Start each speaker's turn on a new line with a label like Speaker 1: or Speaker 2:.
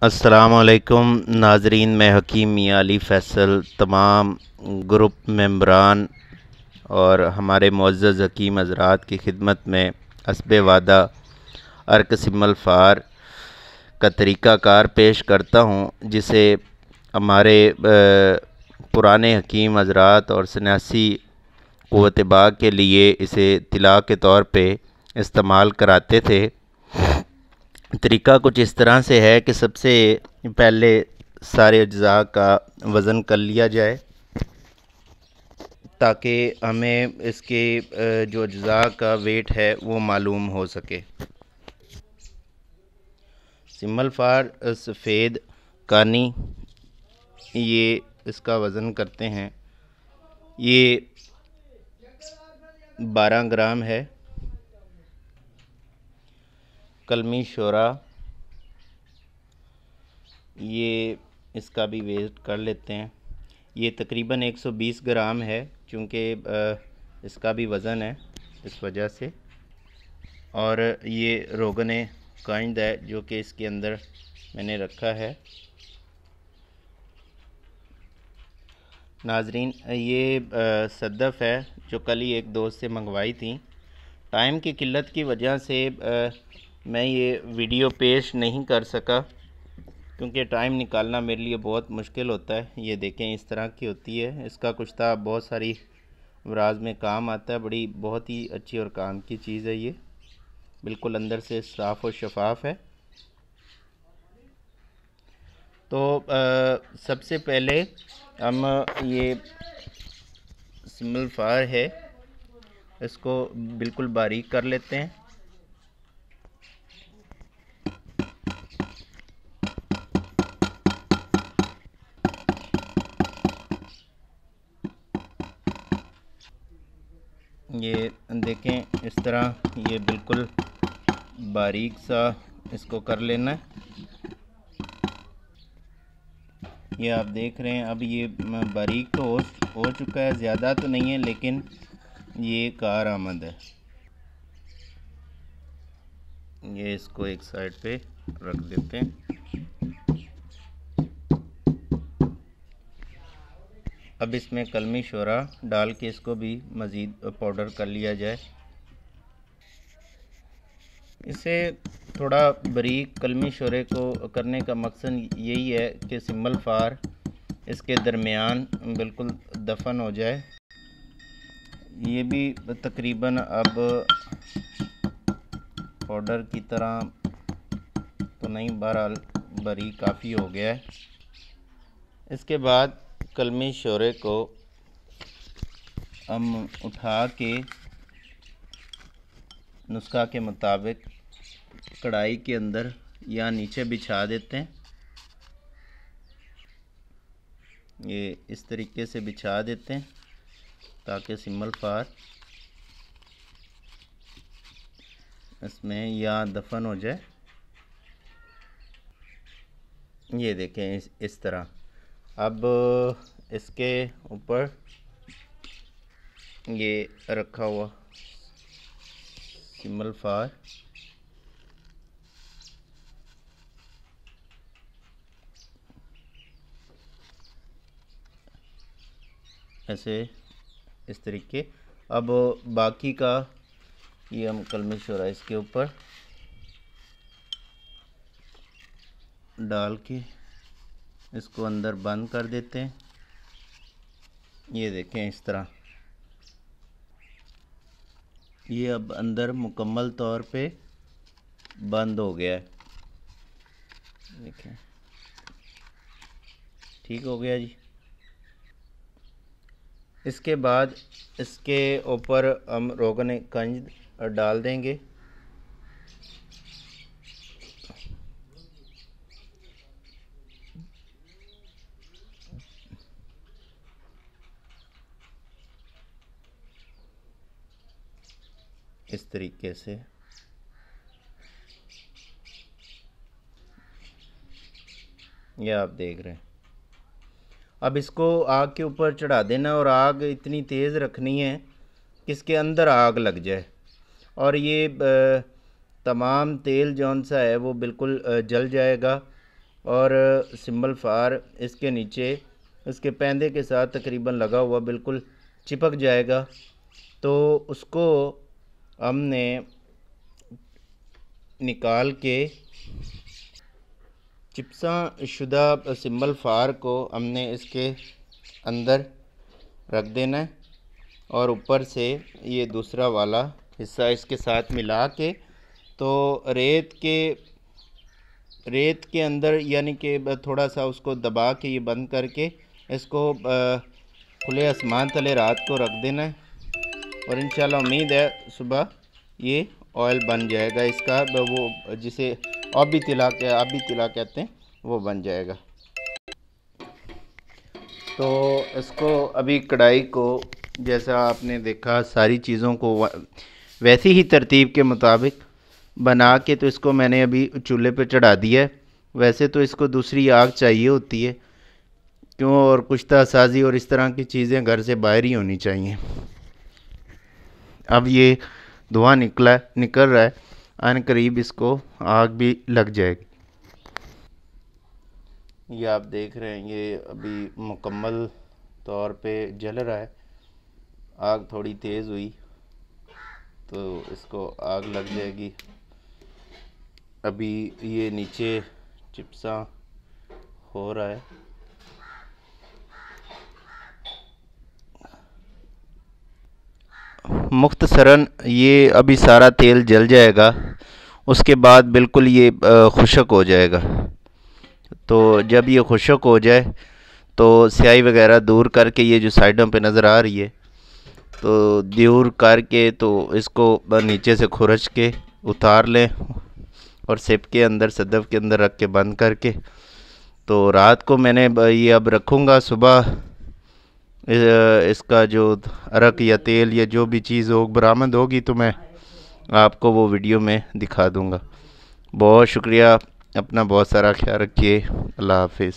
Speaker 1: अस्सलामुअलैकुम नाजरीन, मैं हकीम मियां अली फ़ैसल तमाम ग्रुप मेंबरान और हमारे मुअज़्ज़ज़ हकीम हज़रात की खिदमत में हस्बे वादा अर्क सिमल फ़ार का तरीक़ाकार पेश करता हूँ, जिसे हमारे पुराने हकीम हज़रात और सन्यासी क़ुव्वत बाग़ के लिए इसे तिला के तौर पे इस्तेमाल कराते थे। तरीका कुछ इस तरह से है कि सबसे पहले सारे अज्ज़ा का वज़न कर लिया जाए, ताकि हमें इसके जो अज्ज़ा का वेट है वो मालूम हो सके। सिमल फ़ार सफ़ेद कानी, ये इसका वज़न करते हैं, ये 12 ग्राम है। कलमी शोरा, ये इसका भी वेट कर लेते हैं, ये तकरीबन 120 ग्राम है, चूँकि इसका भी वज़न है इस वजह से। और ये रोगन काइंद है जो कि इसके अंदर मैंने रखा है। नाजरीन, ये सद्दफ़ है जो कल ही एक दोस्त से मंगवाई थी। टाइम की किल्लत की वजह से मैं ये वीडियो पेश नहीं कर सका, क्योंकि टाइम निकालना मेरे लिए बहुत मुश्किल होता है। ये देखें, इस तरह की होती है। इसका कुश्ता बहुत सारी अमराज में काम आता है। बहुत ही अच्छी और काम की चीज़ है। ये बिल्कुल अंदर से साफ़ और शफाफ है। तो सबसे पहले हम ये सिमल फ़ार है, इसको बिल्कुल बारीक कर लेते हैं। ये देखें, इस तरह ये बिल्कुल बारीक सा इसको कर लेना है। ये आप देख रहे हैं, अब ये बारीक तो हो चुका है, ज़्यादा तो नहीं है, लेकिन ये कार आमद है। ये इसको एक साइड पे रख देते हैं। अब इसमें कलमी शोरा डाल के इसको भी मज़ीद पाउडर कर लिया जाए। इसे थोड़ा बारीक कलमी शोरे को करने का मकसद यही है कि सिमल फ़ार इसके दरमियान बिल्कुल दफन हो जाए। ये भी तकरीबन अब पाउडर की तरह तो नहीं, बहरहाल बारीक काफ़ी हो गया है। इसके बाद कलमी शोरे को हम उठा के नुस्खा के मुताबिक कढ़ाई के अंदर या नीचे बिछा देते हैं। ये इस तरीके से बिछा देते हैं ताकि सिमल फ़ार इसमें या दफन हो जाए। ये देखें, इस तरह। अब इसके ऊपर ये रखा हुआ सिमल फ़ार ऐसे इस तरीके। अब बाकी का ये हम कलमी शोरा इसके ऊपर डाल के इसको अंदर बंद कर देते हैं। ये देखें, इस तरह ये अब अंदर मुकम्मल तौर पे बंद हो गया है। देखें, ठीक हो गया जी। इसके बाद इसके ऊपर हम रोगन कंज डाल देंगे। इस तरीके से ये आप देख रहे हैं। अब इसको आग के ऊपर चढ़ा देना और आग इतनी तेज़ रखनी है कि इसके अंदर आग लग जाए और ये तमाम तेल जौन सा है वो बिल्कुल जल जाएगा और सिंबल फार इसके नीचे इसके पैंदे के साथ तकरीबन लगा हुआ बिल्कुल चिपक जाएगा। तो उसको हमने निकाल के चिपसा शुदा सिंबल फार को हमने इसके अंदर रख देना है और ऊपर से ये दूसरा वाला हिस्सा इसके साथ मिला के तो रेत के अंदर यानी कि थोड़ा सा उसको दबा के ये बंद करके इसको खुले आसमान तले रात को रख देना है और इंशाल्लाह उम्मीद है सुबह ये ऑयल बन जाएगा इसका, वो जिसे आबी तिला कहते हैं, वो बन जाएगा। तो इसको अभी कढ़ाई को जैसा आपने देखा सारी चीज़ों को वैसी ही तरतीब के मुताबिक बना के तो इसको मैंने अभी चूल्हे पे चढ़ा दिया है। वैसे तो इसको दूसरी आग चाहिए होती है क्यों, और कुश्ता साजी और इस तरह की चीज़ें घर से बाहर ही होनी चाहिए। अब ये धुआं निकल रहा है, अन करीब इसको आग भी लग जाएगी। ये आप देख रहे हैं ये अभी मुकम्मल तौर पे जल रहा है। आग थोड़ी तेज़ हुई तो इसको आग लग जाएगी। अभी ये नीचे चिप्सा हो रहा है। मुख्तसरन ये अभी सारा तेल जल जाएगा, उसके बाद बिल्कुल ये खुश्क हो जाएगा। तो जब ये खुश्क हो जाए तो स्याही वगैरह दूर करके ये जो साइडों पे नज़र आ रही है तो दूर करके तो इसको नीचे से खुरच के उतार लें और सिप के अंदर सदफ़ के अंदर रख के बंद करके तो रात को मैंने ये अब रखूँगा। सुबह इसका जो अरक या तेल या जो भी चीज़ हो बरामद होगी तो मैं आपको वो वीडियो में दिखा दूँगा। बहुत शुक्रिया, अपना बहुत सारा ख्याल रखिए। अल्लाह हाफिज़।